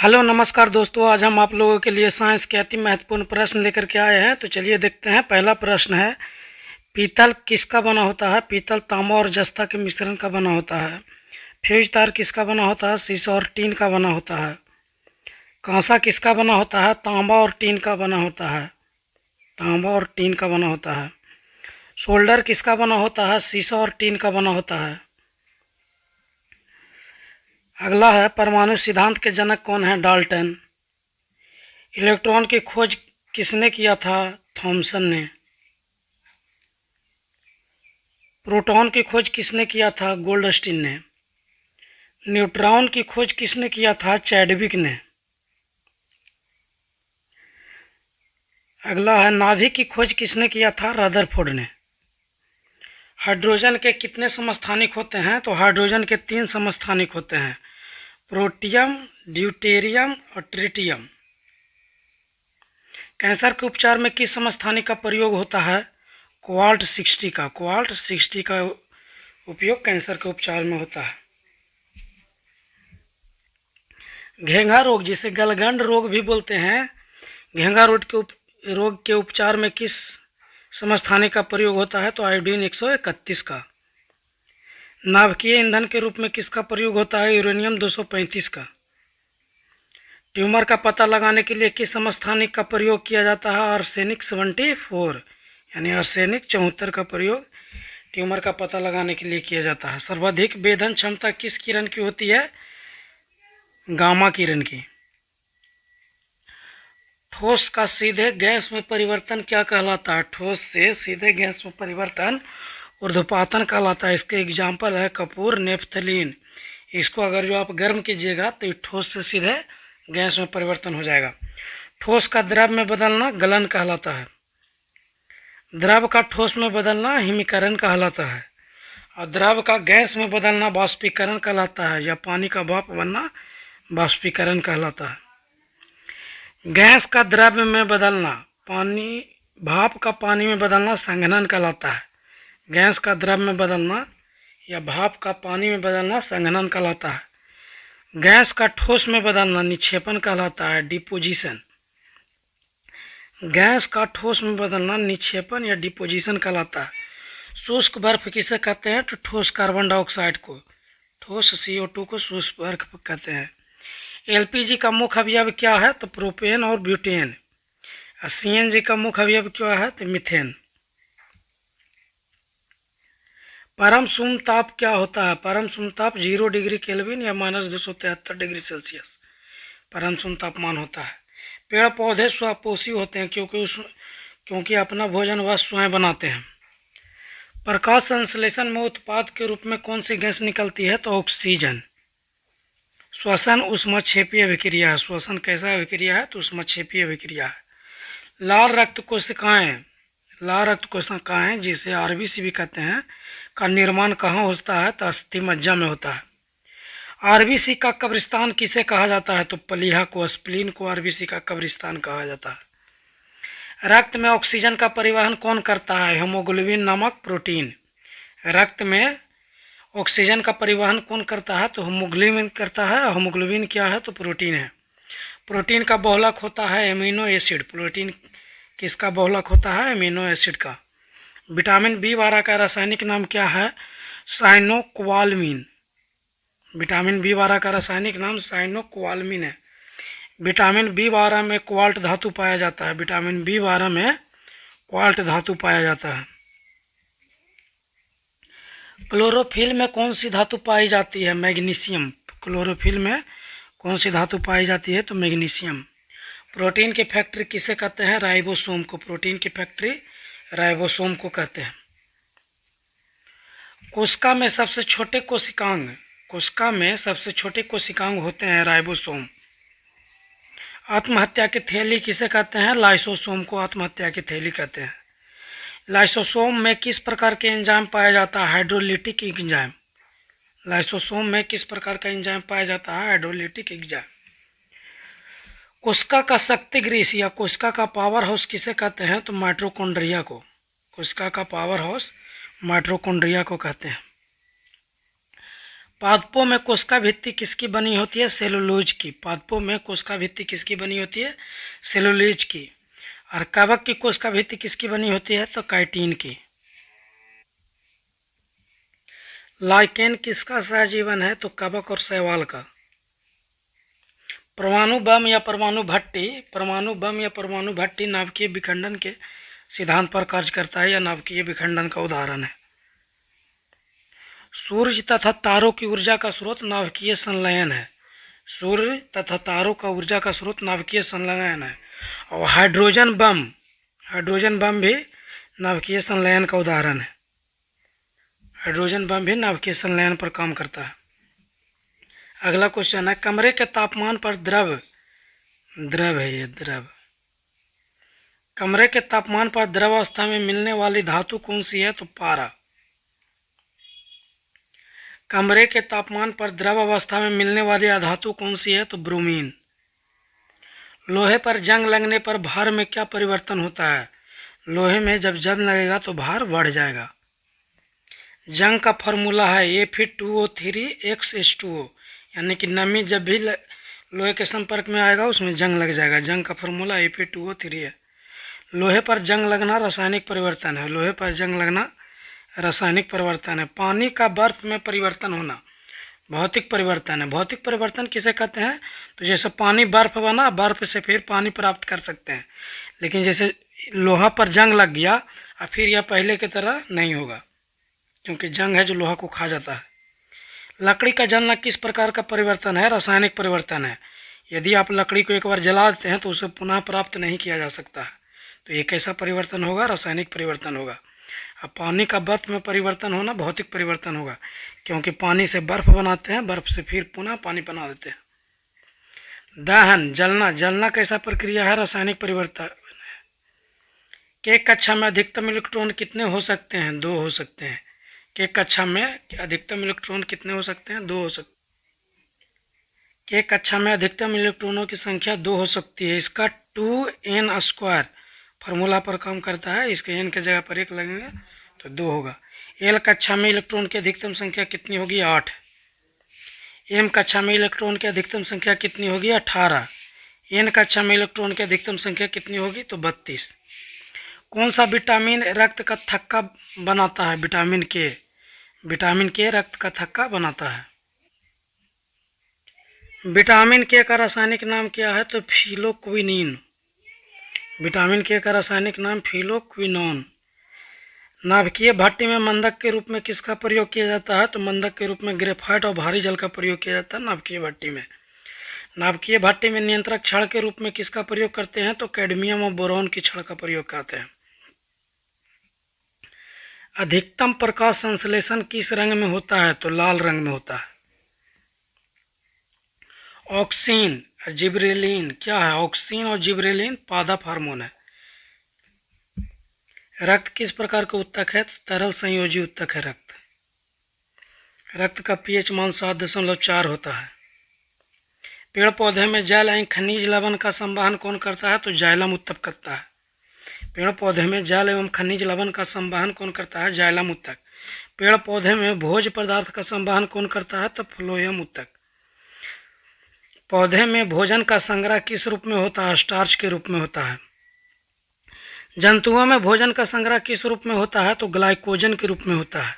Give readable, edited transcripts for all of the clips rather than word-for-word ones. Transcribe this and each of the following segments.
Hello नमस्कार दोस्तों, आज हम आप लोगों के लिए साइंस के अति महत्वपूर्ण प्रश्न लेकर के आए हैं। तो चलिए देखते हैं। पहला प्रश्न है, पीतल किसका बना होता है? पीतल तांबा और जस्ता के मिश्रण का बना होता है। फ्यूज तार किसका बना होता है? शीशा और टीन का बना होता है। कांसा किसका बना होता है? तांबा और टीन का बना होता है। तांबा और टीन का बना होता है। सोल्डर किसका बना होता है? शीशा और टीन का बना होता है। अगला है, परमाणु सिद्धांत के जनक कौन है? डाल्टन। इलेक्ट्रॉन की खोज किसने किया था? थॉमसन ने। प्रोटॉन की खोज किसने किया था? गोल्डस्टीन ने। न्यूट्रॉन की खोज किसने किया था? चैडविक ने। अगला है, नाभिक की खोज किसने किया था? रदरफोर्ड ने। हाइड्रोजन के कितने समस्थानिक होते हैं? तो हाइड्रोजन के 3 समस्थानिक होते हैं, प्रोटियम, ड्यूटेरियम और ट्रिटियम। कैंसर के उपचार में किस समस्थानिक का प्रयोग होता है? क्वार्ट 60 का। क्वार्ट 60 का उपयोग कैंसर के उपचार में होता है। घेंघा रोग, जिसे गलगंड रोग भी बोलते हैं, घेंघा रोग के उपचार में किस समस्थानिक का प्रयोग होता है? तो आयोडीन 131 का। नाभिकीय ईंधन के रूप में किसका प्रयोग होता है? यूरेनियम 235 का। ट्यूमर का पता लगाने के लिए किस समस्थानिक का प्रयोग किया जाता है? आर्सेनिक 74 यानी आर्सेनिक 74 का प्रयोग ट्यूमर का पता लगाने के लिए किया जाता है। सर्वाधिक वेधन क्षमता किस किरण की होती है? गामा किरण की। ठोस का सीधे गैस में परिवर्तन क्या कहलाता है? ठोस से सीधे गैस में परिवर्तन ऊर्ध्वपातन कहलाता है। इसके एग्जाम्पल है कपूर, नेफ्थलीन। इसको अगर जो आप गर्म कीजिएगा तो ये ठोस से सीधे गैस में परिवर्तन हो जाएगा। ठोस का द्रव में बदलना गलन कहलाता है। द्रव का ठोस में बदलना हिमीकरण कहलाता है। और द्रव का गैस में बदलना बाष्पीकरण कहलाता है, या पानी का भाप बनना बाष्पीकरण कहलाता है। गैस का द्रव में बदलना, भाप का पानी में बदलना संघनन कहलाता है। गैस का द्रव में बदलना या भाप का पानी में बदलना संघनन कहलाता है। गैस का ठोस में बदलना निक्षेपण कहलाता है, डिपोजिशन। गैस का ठोस में बदलना निक्षेपण या डिपोजिशन कहलाता है। शुष्क बर्फ किसे कहते हैं? तो ठोस कार्बन डाइऑक्साइड को, ठोस CO2 को शुष्क बर्फ कहते हैं। LPG का मुख्य अवयव क्या है? तो प्रोपेन और ब्यूटेन। CNG का मुख्य अवयव क्या है? तो मीथेन। परम शून्य ताप क्या होता है? परम शून्य ताप 0 डिग्री केल्विन या -273 डिग्री सेल्सियस परम शून्य तापमान होता है। पेड़ पौधे स्वपोषी होते हैं क्योंकि अपना भोजन वह स्वयं बनाते हैं। प्रकाश संश्लेषण में उत्पाद के रूप में कौन सी गैस निकलती है? तो ऑक्सीजन। श्वसन ऊष्माक्षेपीय अभिक्रिया है। श्वसन कैसा अभिक्रिया है? तो ऊष्माक्षेपीय अभिक्रिया है। लाल रक्त कोशिकाएं जिसे RBC भी कहते हैं, का निर्माण कहाँ होता है? तो अस्थि मज्जा में होता है। RBC का कब्रिस्तान किसे कहा जाता है? तो प्लीहा को, स्प्लीन को RBC का कब्रिस्तान कहा जाता है। रक्त में ऑक्सीजन का परिवहन कौन करता है? हीमोग्लोबिन नामक प्रोटीन। रक्त में ऑक्सीजन का परिवहन कौन करता है? तो हीमोग्लोबिन करता है। हीमोग्लोबिन क्या है? तो प्रोटीन है। प्रोटीन का बहुलक होता है एमिनो एसिड। प्रोटीन किसका बहुलक होता है? एमिनो एसिड का। विटामिन B12 का रासायनिक नाम क्या है? साइनोक्वालमिन। विटामिन B12 का रासायनिक नाम साइनोक्वालमिन है। विटामिन B12 में क्वाल्ट धातु पाया जाता है। विटामिन B12 में क्वाल्ट धातु पाया जाता है। क्लोरोफिल में कौन सी धातु पाई जाती है? मैग्नीशियम। क्लोरोफिल में कौन सी धातु पाई जाती है? तो मैग्नीशियम। प्रोटीन की फैक्ट्री किसे कहते हैं? राइबोसोम को। प्रोटीन की फैक्ट्री राइबोसोम को कहते हैं। कोशिका में सबसे छोटे कोशिकांग होते हैं राइबोसोम। आत्महत्या की थैली किसे कहते हैं? लाइसोसोम को आत्महत्या की थैली कहते हैं। लाइसोसोम में किस प्रकार के एंजाइम पाया जाता है? Hydrolytic enzyme. लाइसोसोम में किस प्रकार का एंजाइम पाया जाता है? Hydrolytic enzyme. कोशिका का शक्ति ग्रीस या कोशिका का पावर हाउस किसे कहते हैं? तो माइटोकॉन्ड्रिया को। कोशिका का पावर हाउस माइटोकॉन्ड्रिया को कहते हैं। पादपों में कोशिका भित्ति किसकी बनी होती है? सेलुलोज की। पादपों में कोशिका भित्ति किसकी बनी होती है? सेलुलोज की। और कवक की कोशिका भित्ति किसकी बनी होती है? तो काइटिन की। लाइकेन किसका सहजीवन है? तो कवक और शैवाल का। परमाणु बम या परमाणु भट्टी नाभिकीय विखंडन के सिद्धांत पर कार्य करता है या नाभिकीय विखंडन का उदाहरण है। सूर्य तथा तारों की ऊर्जा का स्रोत नाभिकीय संलयन है। सूर्य तथा तारों का ऊर्जा का स्रोत नाभिकीय संलयन है। और हाइड्रोजन बम भी नाभिकीय संलयन का उदाहरण है। हाइड्रोजन बम भी नाभिकीय संलयन पर काम करता है। अगला क्वेश्चन है, कमरे के तापमान पर द्रव कमरे के तापमान पर द्रव अवस्था में मिलने वाली धातु कौन सी है? तो पारा। कमरे के तापमान पर द्रव अवस्था में मिलने वाली धातु कौन सी है? तो ब्रोमीन। लोहे पर जंग लगने पर भार में क्या परिवर्तन होता है? लोहे में जब जंग लगेगा तो भार बढ़ जाएगा। जंग का फॉर्मूला है Fe2O3 यानी कि नमी जब भी लोहे के संपर्क में आएगा उसमें जंग लग जाएगा। जंग का फॉर्मूला Fe2O3 है। लोहे पर जंग लगना रासायनिक परिवर्तन है। पानी का बर्फ में परिवर्तन होना भौतिक परिवर्तन है। भौतिक परिवर्तन किसे कहते हैं? तो जैसे पानी बर्फ बना, बर्फ से फिर पानी प्राप्त कर सकते हैं, लेकिन जैसे लोहा पर जंग लग गया और फिर यह पहले की तरह नहीं होगा, क्योंकि जंग है जो लोहा को खा जाता है। लकड़ी का जलना किस प्रकार का परिवर्तन है? रासायनिक परिवर्तन है। यदि आप लकड़ी को एक बार जला देते हैं तो उसे पुनः प्राप्त नहीं किया जा सकता है। तो ये कैसा परिवर्तन होगा? रासायनिक परिवर्तन होगा। अब पानी का बर्फ में परिवर्तन होना भौतिक परिवर्तन होगा, क्योंकि पानी से बर्फ बनाते हैं, बर्फ से फिर पुनः पानी बना देते हैं। दहन जलना कैसा प्रक्रिया है? रासायनिक परिवर्तन। एक कक्षा में अधिकतम इलेक्ट्रॉन कितने हो सकते हैं? 2 हो सकते हैं। एक कक्षा में अधिकतम इलेक्ट्रॉन कितने हो सकते हैं? 2 हो सकते हैं। एक कक्षा में अधिकतम इलेक्ट्रॉनों की संख्या 2 हो सकती है। इसका 2n² फार्मूला पर काम करता है। इसके n के जगह पर 1 लगेंगे तो 2 होगा। एल कक्षा में इलेक्ट्रॉन की अधिकतम संख्या कितनी होगी? 8। एम कक्षा में इलेक्ट्रॉन की अधिकतम संख्या कितनी होगी? 18। एन कक्षा में इलेक्ट्रॉन की अधिकतम संख्या कितनी होगी? तो 32। कौन सा विटामिन रक्त का थक्का बनाता है? विटामिन के रक्त का थक्का बनाता है। विटामिन के का रासायनिक नाम क्या है? तो फिलोक्विनिन। विटामिन के का रासायनिक नाम फिलोक्विनोन। नाभिकीय भट्टी में मंदक के रूप में किसका प्रयोग किया जाता है? तो मंदक के रूप में ग्रेफाइट और भारी जल का प्रयोग किया जाता है नाभिकीय भट्टी में। नाभिकीय भट्टी में नियंत्रक क्षण के रूप में किसका प्रयोग करते हैं? तो कैडमियम और बोरॉन की क्षण का प्रयोग करते हैं। अधिकतम प्रकाश संश्लेषण किस रंग में होता है? तो लाल रंग में होता है। ऑक्सीन और जिबरेलिन क्या है? ऑक्सीन और जिबरेलिन पादप हार्मोन है। रक्त किस प्रकार का उत्तक है? तरल संयोजी उत्तक है रक्त का पीएच मान 7.4 होता है। पेड़ पौधे में जल एवं खनिज लवण का संवहन कौन करता है? तो जाइलम उत्तक करता है। पेड़ पौधे में जल एवं खनिज लवण का संवहन कौन करता है? जाइलम उत्तक। पेड़ पौधे में भोज्य पदार्थ का संवहन कौन करता है? तो फ्लोएम उत्तक। पौधे में भोजन का संग्रह किस रूप में होता है? स्टार्च के रूप में होता है। जंतुओं में भोजन का संग्रह किस रूप में होता है? तो ग्लाइकोजन के रूप में होता है।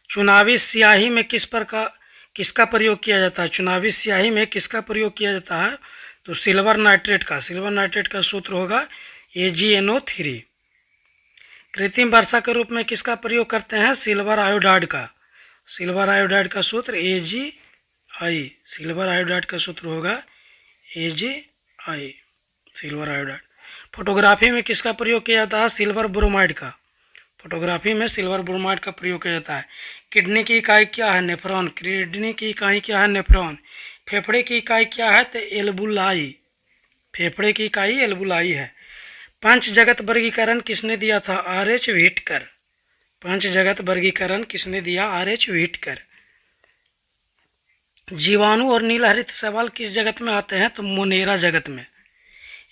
चुनावी स्याही में किसका प्रयोग किया जाता है? चुनावी स्याही में किसका प्रयोग किया जाता है? तो सिल्वर नाइट्रेट का सूत्र होगा AgNO3। कृत्रिम वर्षा के रूप में किसका प्रयोग करते हैं? सिल्वर आयोडाइड का सूत्र AgI। सिल्वर आयोडाइड का सूत्र होगा AgI, सिल्वर आयोडाइड। फोटोग्राफी में किसका प्रयोग किया जाता है? सिल्वर ब्रोमाइड का। फोटोग्राफी में सिल्वर ब्रोमाइड का प्रयोग किया जाता है। किडनी की इकाई क्या है? नेफ्रॉन। किडनी की इकाई क्या है? नेफ्रॉन। फेफड़े की इकाई क्या है? तो एल्बुलाई। फेफड़े की इकाई एल्बुलाई है। पंच जगत वर्गीकरण किसने दिया था? RH व्हिटकर। पंच जगत वर्गीकरण किसने दिया? RH व्हिटकर। जीवाणु और नीलहरित शैवाल किस जगत में आते हैं? तो मोनेरा जगत में।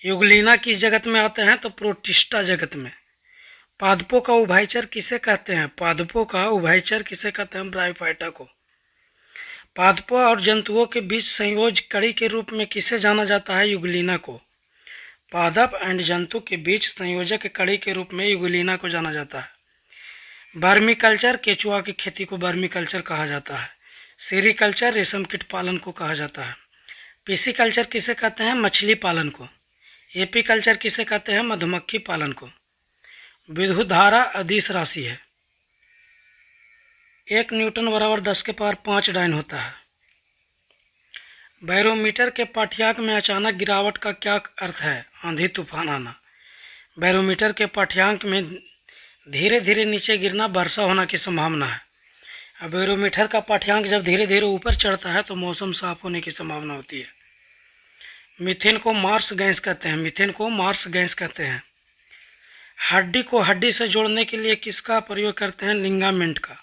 युगलिना किस जगत में आते हैं? तो प्रोटिस्टा जगत में। पादपों का उभयचर किसे कहते हैं? पादपों का उभयचर किसे कहते हैं? ब्रायोफाइटा को। पादपों और जंतुओं के बीच संयोज कड़ी के रूप में किसे जाना जाता है? युगलिना को। पादप एंड जंतु के बीच संयोजक कड़ी के रूप में युगलिना को जाना जाता है। वर्मी कल्चर, केचुआ की खेती को वर्मी कल्चर कहा जाता है। सेरीकल्चर, रेशम कीट पालन को कहा जाता है। पीसी कल्चर किसे कहते हैं? मछली पालन को। एपी कल्चर किसे कहते हैं? मधुमक्खी पालन को। विद्युत धारा अदिश राशि है। 1 न्यूटन बराबर 10 के पावर 5 डाइन होता है। बैरोमीटर के पाठ्यांक में अचानक गिरावट का क्या अर्थ है? आंधी तूफान आना। बैरोमीटर के पाठ्यांक में धीरे धीरे नीचे गिरना, वर्षा होना की संभावना है। अब बैरोमीटर का पाठ्यांक जब धीरे धीरे ऊपर चढ़ता है तो मौसम साफ होने की संभावना होती है। मीथेन को मार्स गैस कहते हैं। मीथेन को मार्स गैस कहते हैं। हड्डी को हड्डी से जोड़ने के लिए किसका प्रयोग करते हैं? लिगामेंट का।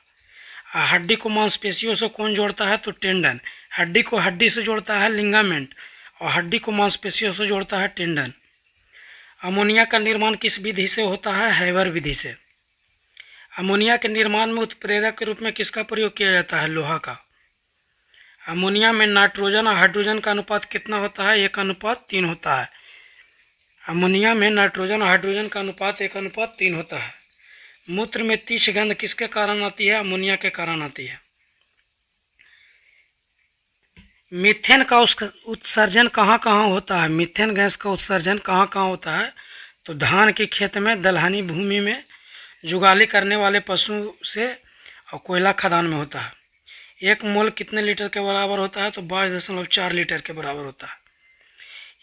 हड्डी को मांसपेशियों से कौन जोड़ता है? तो टेंडन। हड्डी को हड्डी से जोड़ता है लिगामेंट और हड्डी को मांसपेशियों से जोड़ता है टेंडन। अमोनिया का निर्माण किस विधि से होता है? हैबर विधि से। अमोनिया के निर्माण में उत्प्रेरक के रूप में किसका प्रयोग किया जाता है? लोहा का। अमोनिया में नाइट्रोजन और हाइड्रोजन का अनुपात कितना होता है? 1:3 होता है। अमोनिया में नाइट्रोजन और हाइड्रोजन का अनुपात 1:3 होता है। मूत्र में तीक्ष्ण गंध किसके कारण आती है? अमोनिया के कारण आती है। मीथेन का उत्सर्जन कहाँ कहाँ होता है? मीथेन गैस का उत्सर्जन कहाँ कहाँ होता है? तो धान के खेत में, दलहनी भूमि में, जुगाली करने वाले पशु से और कोयला खदान में होता है। 1 मोल कितने लीटर के बराबर होता है? तो 22.4 लीटर के बराबर होता है।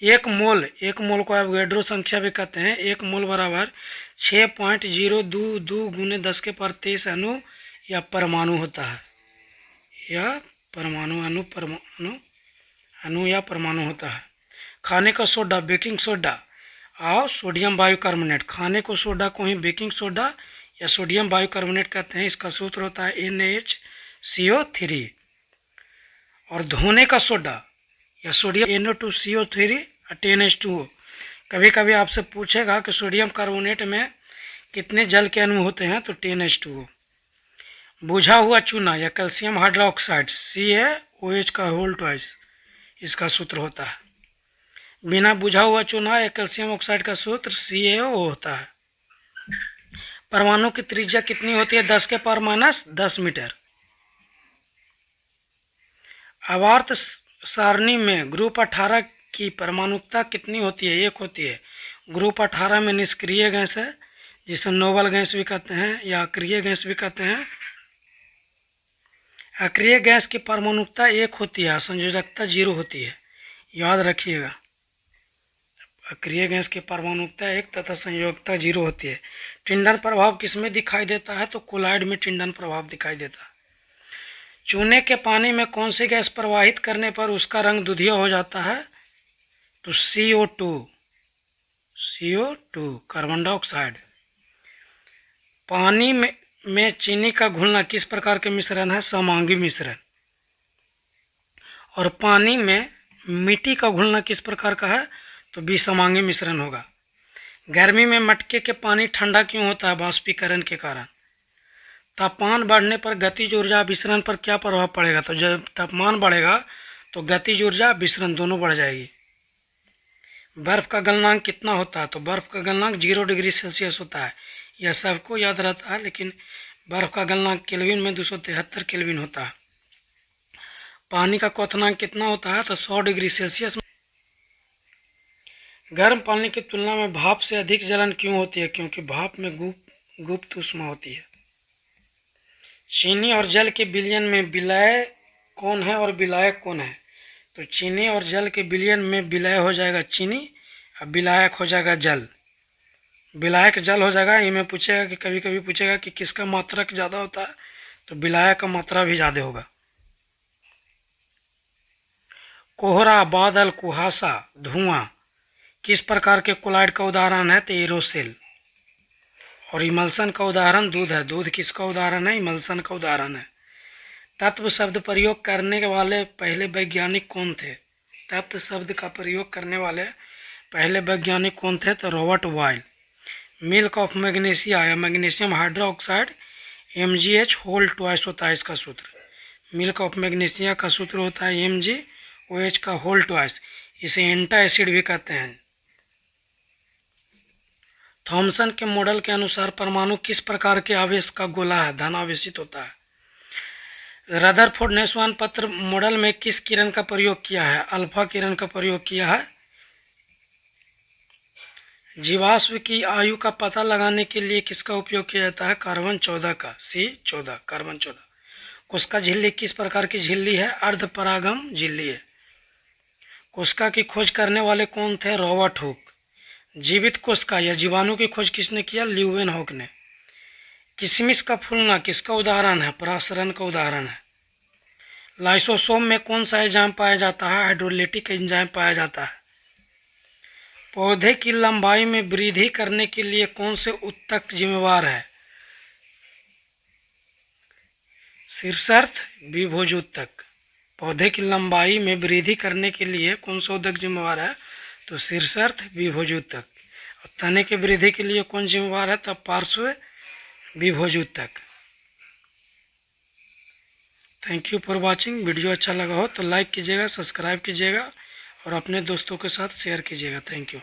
1 मोल को एवोगैड्रो संख्या भी कहते हैं। 1 मोल बराबर 6.022 गुने 10 के पावर 23 अणु या परमाणु होता है। या परमाणु, अणु या परमाणु होता है। खाने का सोडा, बेकिंग सोडा और सोडियम बाइकार्बोनेट। खाने को सोडा को ही बेकिंग सोडा या सोडियम बाइकार्बोनेट कहते हैं। इसका सूत्र होता है NaHCO3। और धोने का सोडा या सोडियम NO2CO3 और 10H2O। कभी कभी आपसे पूछेगा कि सोडियम कार्बोनेट में कितने जल के अणु होते हैं? तो 10H2O। बुझा हुआ चूना या कैल्शियम हाइड्रोक्साइड CaOH का होल ट्वाइस, इसका सूत्र होता है। बिना बुझा हुआ चूना या कैल्शियम ऑक्साइड का सूत्र CaO होता है। परमाणु की त्रिज्या कितनी होती है? 10 के पावर -10 मीटर। आवर्त सारणी में ग्रुप 18 की परमाणुकता कितनी होती है? 1 होती है। ग्रुप 18 में निष्क्रिय गैस है, जिसे नोबल गैस भी कहते हैं या अक्रिय गैस भी कहते हैं। अक्रिय गैस की परमाणुकता 1 होती है, संयोजकता 0 होती है, याद रखिएगा। अक्रिय गैस की परमाणुकता 1 तथा संयोजकता 0 होती है। टिंडन प्रभाव किसमें दिखाई देता है? तो कोलाइड में टिंडन प्रभाव दिखाई देता है। चूने के पानी में कौन सी गैस प्रवाहित करने पर उसका रंग दुधिया हो जाता है? तो CO2 कार्बन डाइऑक्साइड। पानी में चीनी का घुलना किस प्रकार के मिश्रण है? समांगी मिश्रण। और पानी में मिट्टी का घुलना किस प्रकार का है? तो विसमांगी मिश्रण होगा। गर्मी में मटके के पानी ठंडा क्यों होता है? बाष्पीकरण के कारण। तापमान बढ़ने पर गतिज ऊर्जा विसरण पर क्या प्रभाव पड़ेगा? तो जब तापमान बढ़ेगा तो गतिज ऊर्जा विसरण दोनों बढ़ जाएगी। बर्फ़ का गलनांक कितना होता है? तो बर्फ़ का गलनांक 0 डिग्री सेल्सियस होता है। यह सबको याद रहता है, लेकिन बर्फ़ का गलनांक केल्विन में 273 केल्विन होता है। पानी का क्वथनांक कितना होता है? तो 100 डिग्री सेल्सियस। गर्म पानी की तुलना में भाप से अधिक जलन क्यों होती है? क्योंकि भाप में गुप्त ऊष्मा होती है। चीनी और जल के विलयन में विलय कौन है और विलायक कौन है? तो चीनी और जल के विलयन में विलय हो जाएगा चीनी और विलायक हो जाएगा जल। विलायक जल हो जाएगा। इनमें पूछेगा कि कभी कभी पूछेगा कि किसका मात्रक ज़्यादा होता है? तो विलायक का मात्रा भी ज़्यादा होगा। कोहरा, बादल, कुहासा, धुआं किस प्रकार के कोलाइड का उदाहरण है? तो एरोसेल। और इमल्सन का उदाहरण दूध है। दूध किसका उदाहरण है? इमल्सन का उदाहरण है। तत्व शब्द प्रयोग करने वाले पहले वैज्ञानिक कौन थे? तत्व शब्द का प्रयोग करने वाले पहले वैज्ञानिक कौन थे? तो Robert Boyle. Milk of magnesia या magnesium hydroxide MgH whole twice होता है इसका सूत्र। मिल्क ऑफ मैग्नीशिया का सूत्र होता है MgOH का होल ट्वाइस। इसे एंटा एसिड भी कहते हैं। थॉमसन के मॉडल के अनुसार परमाणु किस प्रकार के आवेश का गोला है? धनावेशित होता है। रदरफोर्ड ने श्वान पत्र मॉडल में किस किरण का प्रयोग किया है? अल्फा किरण का प्रयोग किया है। जीवाश्म की आयु का पता लगाने के लिए किसका उपयोग किया जाता है? कार्बन 14 का, C14, कार्बन 14। कोशिका झिल्ली किस प्रकार की झिल्ली है? अर्धपरागम झिल्ली है। कोशिका की खोज करने वाले कौन थे? Robert Hooke. जीवित कोशिका या जीवाणु की खोज किसने किया? ल्यूवेनहॉक ने। किशमिश का फूलना किसका उदाहरण है? परासरण का उदाहरण है। लाइसोसोम में कौन सा एंजाइम पाया जाता है? हाइड्रोलिटिक एंजाइम पाया जाता है। पौधे की लंबाई में वृद्धि करने के लिए कौन से ऊतक जिम्मेवार है? शीर्षार्थ विभोज ऊतक। पौधे की लंबाई में वृद्धि करने के लिए कौन सा ऊतक जिम्मेवार है? तो शीर्षार्थ विभोज ऊतक। और तने की वृद्धि के लिए कौन जिम्मेवार है? तो पार्श्व विभोज ऊतक। Thank you for watching. Video अच्छा लगा हो तो लाइक कीजिएगा, सब्सक्राइब कीजिएगा और अपने दोस्तों के साथ शेयर कीजिएगा। Thank you.